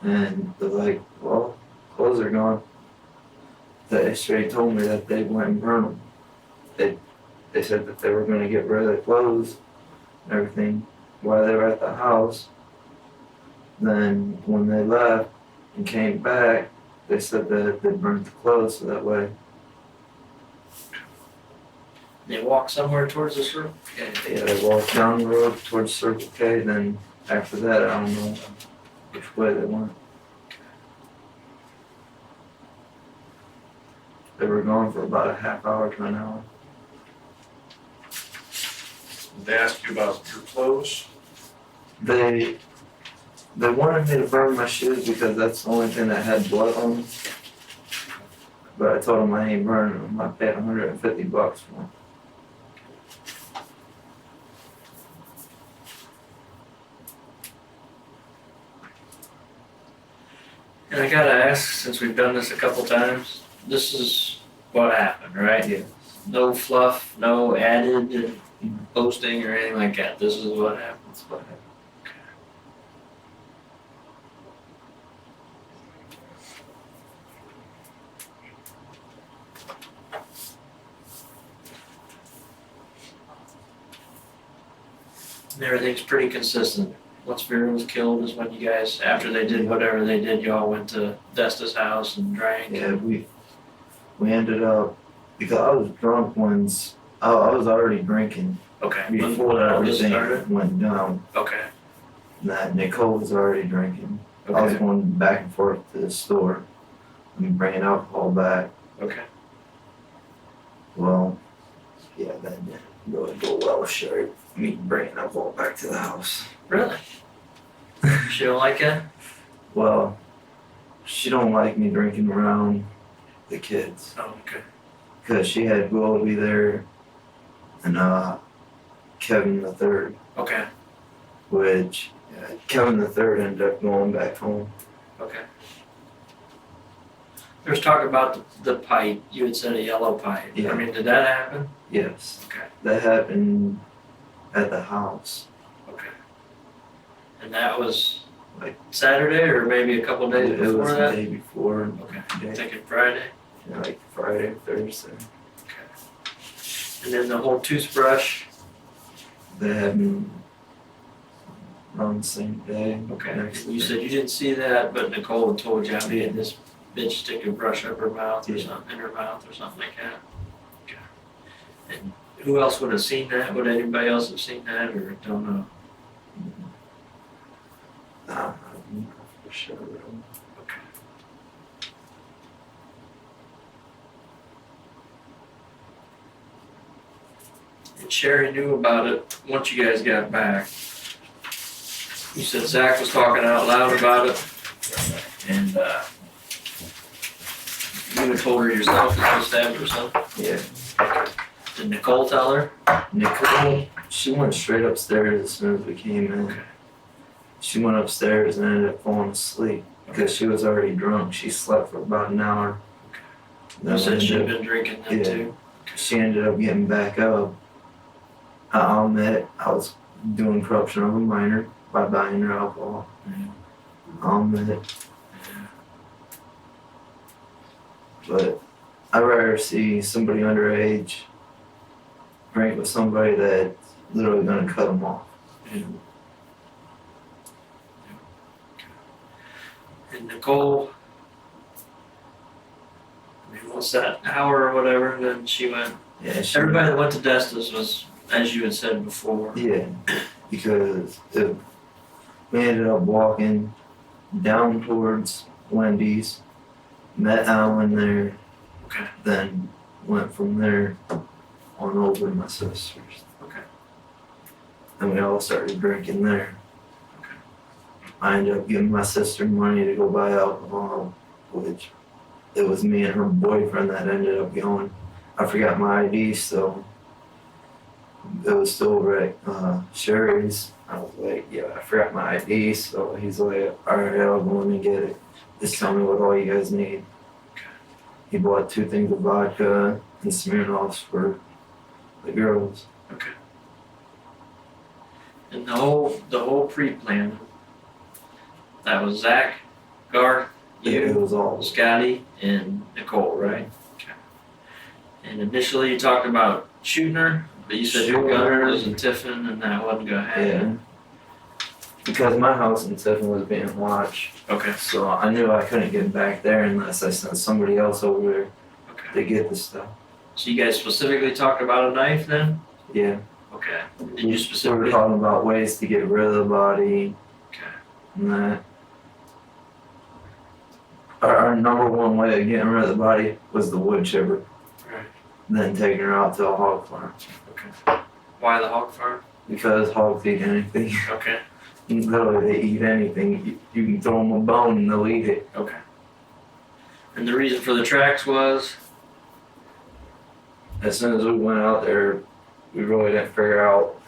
And they're like, well, clothes are gone. They straight told me that they went and burned them. They said that they were going to get rid of the clothes and everything while they were at the house. Then when they left and came back, they said that they burned the clothes so that way. They walk somewhere towards the circle? Yeah, they walked down the road towards Circle K, then after that, I don't know which way they went. They were gone for about a half hour to an hour. Did they ask you about your clothes? They wanted me to burn my shoes because that's the only thing that had blood on them. But I told them I ain't burning them. I paid $150 for them. And I gotta ask, since we've done this a couple times, this is what happened, right? Yeah. No fluff, no added posting or anything like that. This is what happened. That's what happened. And everything's pretty consistent. Once Vera was killed is when you guys, after they did whatever they did, y'all went to Desta's house and drank. Yeah, we ended up, because I was drunk once, I was already drinking Okay. before when all this everything started? went down. Okay. That Nicole was already drinking. I was Okay. going back and forth to the store and bringing alcohol back. Okay. Well, yeah, that didn't really go well with Sherry. Me bringing alcohol back to the house. Really? She don't like it? Well, she don't like me drinking around the kids. Oh, okay. Because she had Goldie there and Kevin the third, Okay. which Kevin the third ended up going back home. Okay. There was talk about the pipe, you had said a yellow pipe. Yeah. I mean, did that happen? Yes. Okay. That happened at the house. Okay. And that was Like- Saturday or maybe a couple days It was before the that? day before. Okay, Day, I'm thinking Friday. like Friday, Thursday. Okay. And then the whole toothbrush. That happened on the same day. Okay. Next You day. said you didn't see that, but Nicole had told you I made this bitch stick a brush up her mouth or Yeah. something, in her mouth or something like that. Okay. And who else would have seen that? Would anybody else have seen that or don't know? Nah, I'm not for sure. Okay. And Sherry knew about it once you guys got back. You said Zach was talking out loud about it, and you had told her yourself that you stabbed her son. Yeah. Did Nicole tell her? Nicole, she went straight upstairs as soon as we came in. Okay. She went upstairs and ended up falling asleep because she was already drunk. She slept for about an hour. You said she'd been drinking then Yeah. too. She ended up getting back up. I'll admit, I was doing corruption of a minor by buying her alcohol. I'll admit it. But I'd rather see somebody underage drink with somebody that's literally gonna cut them off. And Nicole, I mean, once that hour or whatever, then she went. Yeah, she, Everybody that went to Destus was, as you had said before. Yeah, because we ended up walking down towards Wendy's, met Alan there, Okay. then went from there on over to my sister's. Okay. And we all started drinking there. Okay. I ended up giving my sister money to go buy alcohol, which it was me and her boyfriend that ended up going. I forgot my ID, so it was still over at Sherry's. I was like, yeah, I forgot my ID, so he's like, alright, I'll go in and get it. Just tell me what all you guys need. Okay. He bought 2 things of vodka and Smirnoffs for the girls. Okay. And the whole pre-plan, that was Zach, Garth, It you, was all, Scotty, and Nicole, right? Okay. And initially you talked about shooting her, but you said your gunner was in Tiffin and that wasn't gonna happen. yeah. Because my house in Tiffin was being watched, Okay. so I knew I couldn't get back there unless I sent somebody else over there Okay. to get the stuff. So you guys specifically talked about a knife then? Yeah. Okay. Did you We were specifically? talking about ways to get rid of the body Okay. and that. Our number one way of getting rid of the body was the wood chipper, Right. then taking her out to a hog farm. Okay. Why the hog farm? Because hogs eat anything. Okay. Literally, they eat anything. You can throw them a bone and they'll eat it. Okay. And the reason for the tracks was? As soon as we went out there, we really didn't figure out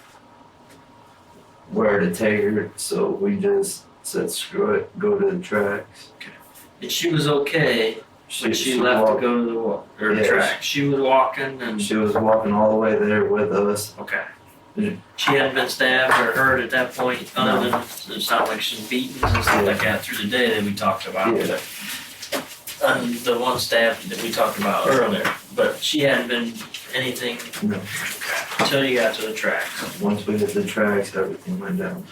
where to take her, so we just said, screw it, go to the tracks. And she was okay when she left to walked- go to the walk, or the Yeah, track. She was walking and, She was walking all the way there with us. okay. Yeah. She hadn't been stabbed or hurt at that point, other No. than it sounded like some beatings and stuff like that through the day that we talked about. Yeah. The one stab that we talked about earlier, but she hadn't been anything No. until you got to the tracks. Once we hit the tracks, everything went down.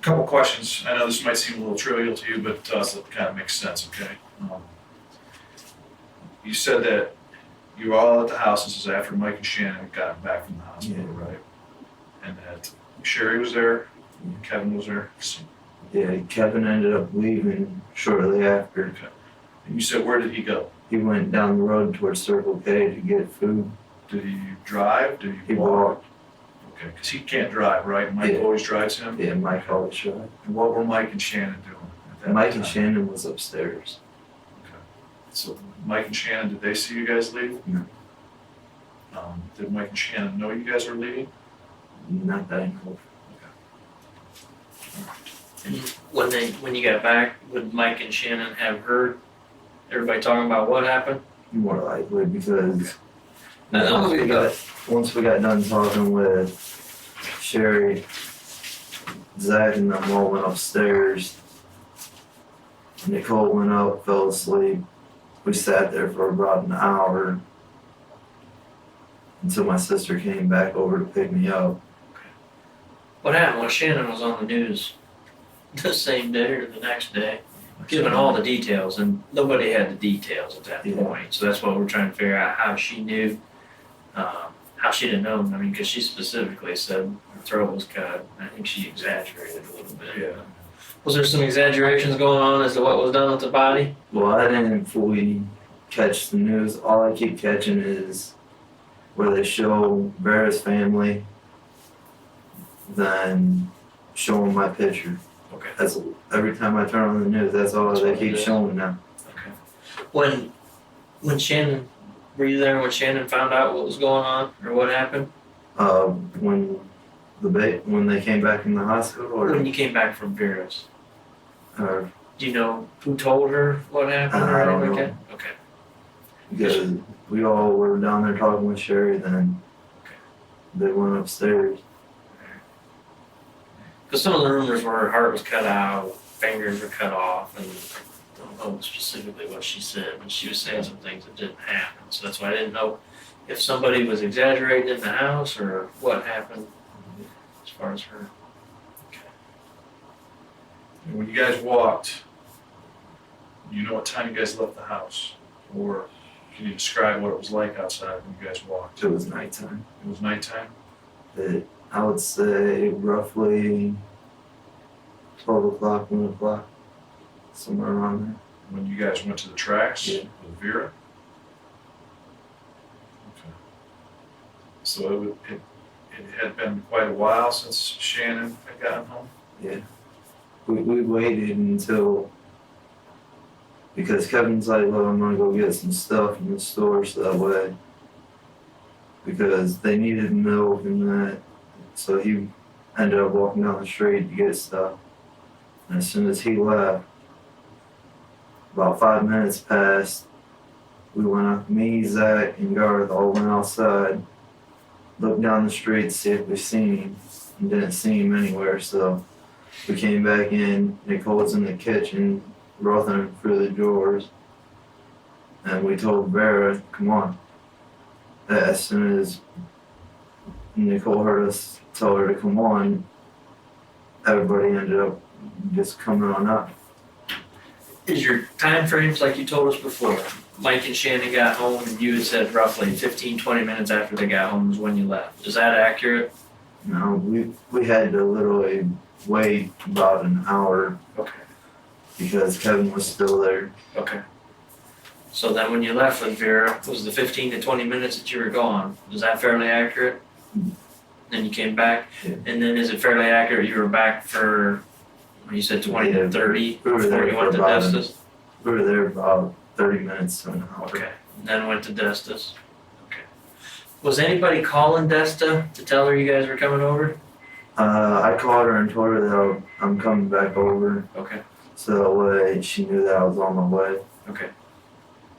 Couple questions. I know this might seem a little trivial to you, but it kind of makes sense, okay? You said that you were all at the house, this is after Mike and Shannon had gotten back from the hospital, Yeah. right? And that Sherry was there, Kevin was there. Yeah, Kevin ended up leaving shortly after. And you said, where did he go? He went down the road towards Circle K to get food. Did he drive? Did He he walk? walked. Okay, because he can't drive, right? Mike Yeah. always drives him? Yeah, Mike always shot. And what were Mike and Shannon doing at that Mike and time? Shannon was upstairs. Okay. So Mike and Shannon, did they see you guys leave? No. Did Mike and Shannon know you guys were leaving? Not that I know. And when you got back, would Mike and Shannon have heard everybody talking about what happened? More likely because No. once we got done talking with Sherry, Zach and them all went upstairs. Nicole went up, fell asleep. We sat there for about an hour until my sister came back over to pick me up. What happened? Well, Shannon was on the news the same day or the next day, giving all the details, and nobody had the details at that Yeah. point. So that's what we're trying to figure out, how she knew, how she didn't know. I mean, because she specifically said her throat was cut. I think she exaggerated a little bit. Yeah. Was there some exaggerations going on as to what was done with the body? Well, I didn't fully catch the news. All I keep catching is where they show Vera's family, then showing my picture. Okay. That's every time I turn on the news. That's all That's they what it keep is. showing now. Okay. When Shannon, were you there when Shannon found out what was going on or what happened? When when they came back from the hospital, When you came back from Vera's, or do you know who told her what happened or I don't anything like know. that? Okay. because we all were down there talking with Sherry, then they went upstairs. Because some of the rumors were her heart was cut out, fingers were cut off, and I don't know specifically what she said, but she was saying some things that didn't happen. So that's why I didn't know if somebody was exaggerating in the house or what happened as far as her. And when you guys walked, you know what time you guys left the house? Or can you describe what it was like outside when you guys walked? It was nighttime. It was nighttime? I would say roughly 12 o'clock, 1 o'clock, somewhere around When you guys went to the tracks Yeah. with Vera? Okay. So it had been quite a while since Shannon had gotten home? there. Yeah. We waited until, because Kevin's like, well, I'm gonna go get some stuff from the store so that way, because they needed milk and that, so he ended up walking down the street to get stuff. And as soon as he left, about 5 minutes passed, we went up, me, Zach, and Garth all went outside, looked down the street to see if we seen him, and didn't see him anywhere, so we came back in, Nicole's in the kitchen, roughing through the drawers, and we told Vera, come on. As soon as Nicole heard us tell her to come on, everybody ended up just coming on up. Is your time frames like you told us before? Mike and Shannon got home and you had said roughly 15, 20 minutes after they got home is when you left. Is that accurate? No, we had to literally wait about an hour Okay. because Kevin was still there. Okay. So then when you left with Vera, was the 15 to 20 minutes that you were gone, is that fairly accurate? Then you came back? Yeah. And then is it fairly accurate you were back for, you said 20 Yeah, to 30 we were before there you went for to about Destas? We were there about 30 minutes to an hour. Okay, and then went to Destas. Okay. Was anybody calling Desta to tell her you guys were coming over? I called her and told her that I'm coming back over, Okay, so that way she knew that I was on my way. okay.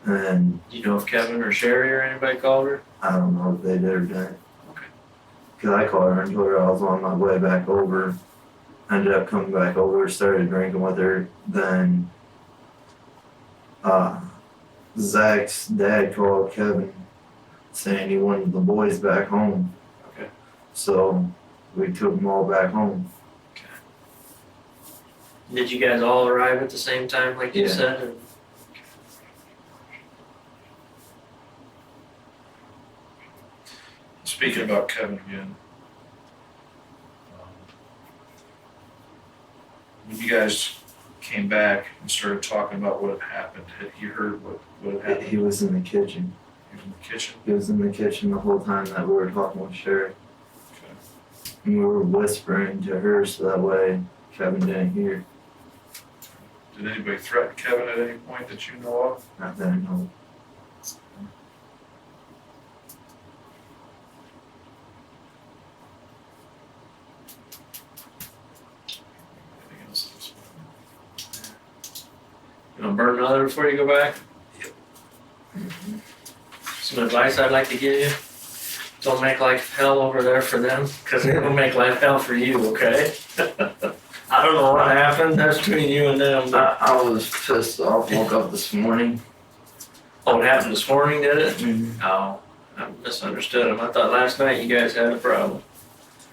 And Do you know if Kevin or Sherry or anybody called her? I don't know if they did or didn't. Okay. Because I called her and told her I was on my way back over. Ended up coming back over, started drinking with her. Then Zach's dad called Kevin saying he wanted the boys back home. Okay. So we took them all back home. Did you guys all arrive at the same time like you Yeah. said? Or- Speaking about Kevin again. When you guys came back and started talking about what had happened, had he heard what had happened? He was in the kitchen. He was in the kitchen? He was in the kitchen the whole time that we were talking with Sherry. Okay. And we were whispering to her so that way Kevin didn't hear. Did anybody threaten Kevin at any point that you know of? Not that I know. Anything else to Gonna burn another before you go back? Some advice I'd like to give you. Don't make life hell over there for them, because it'll make life hell for you, okay? I don't know what happened, that's between you and them, but. I was pissed off, woke up this morning. Oh, it happened this morning, did it? Mm-hmm. Oh, I misunderstood him. I thought last night you guys had a problem.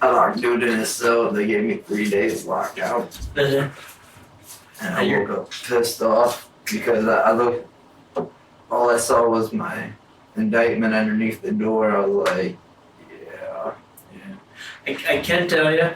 I locked dude in his cell, they gave me 3 days locked out. Did you? And I woke up pissed off because I looked, all I saw was my indictment underneath the door. I was like, yeah. I can tell you,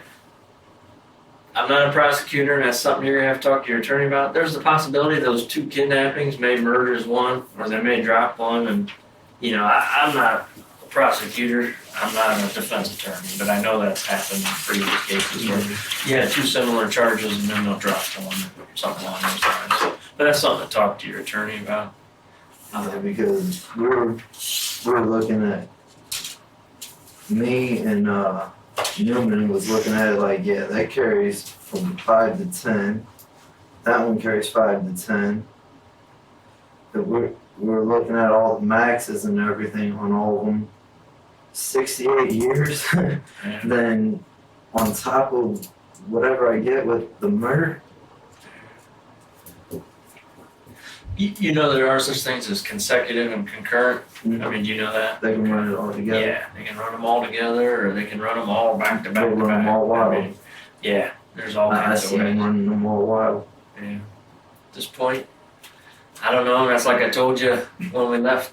I'm not a prosecutor, and that's something you're gonna have to talk to your attorney about. There's the possibility those 2 kidnappings may merge as one, or they may drop one, and, you know, I'm not a prosecutor, I'm not a defense attorney, but I know that's happened in previous cases where you had 2 similar charges and then they'll drop one, or something along those lines. So, but that's something to talk to your attorney about. Yeah, because we're looking at, me and Newman was looking at it like, yeah, that carries from 5 to 10. That one carries 5 to 10. But we're looking at all the maxes and everything on all of them. 68 years. Yeah. Then on top of whatever I get with the murder. You know there are such things as consecutive and concurrent. I mean, do you know that? They can run it all together. Yeah, they can run them all together, or they can run them all back to back They to run them back. all wild. I mean, yeah, there's all I kinds of seen them ways. running them all wild. Yeah. At this point, I don't know. That's like I told you when we left,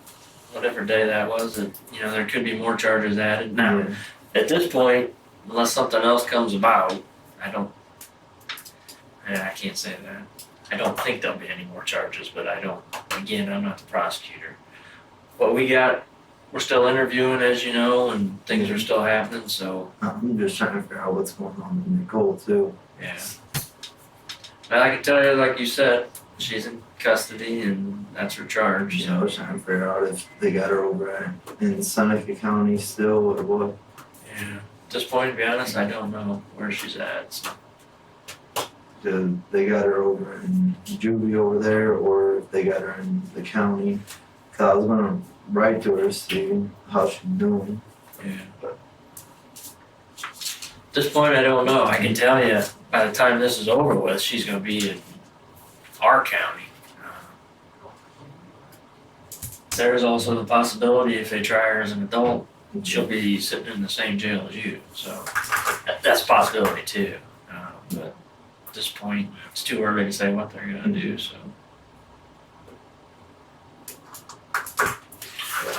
whatever day that was. That you know there could be more charges added. Now, Yeah. at this point, unless something else comes about, I don't. Yeah, I can't say that. I don't think there'll be any more charges, but I don't. Again, I'm not the prosecutor. What we got, we're still interviewing, as you know, and things are still happening. So I'm just trying to figure out what's going on with Nicole too. yeah. But I can tell you, like you said, she's in custody, and that's her charge. You know, I was trying to figure out if they got her over in Seneca County still or what. Yeah. At this point, to be honest, I don't know where she's at. So. They got her over in juvie over there, or if they got her in the county. 'Cause I was gonna write to her, see how she's doing. Yeah. At this point, I don't know. I can tell you, by the time this is over with, she's going to be in our county. There's also the possibility if they try her as an adult, she'll be sitting in the same jail as you. So that's a possibility too. But at this point, it's too early to say what they're going to do. So.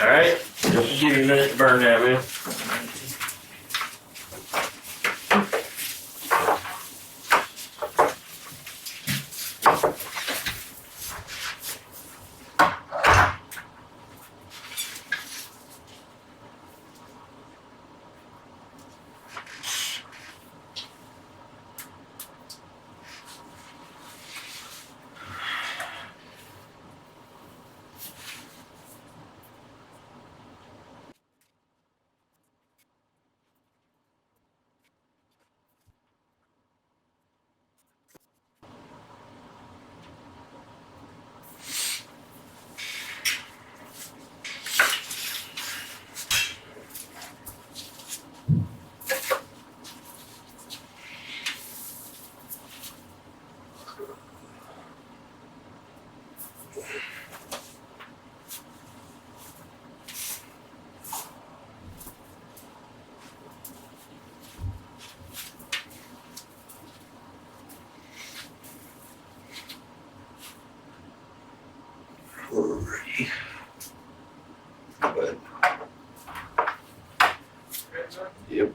All right, give you a minute to burn that, man. But, yep.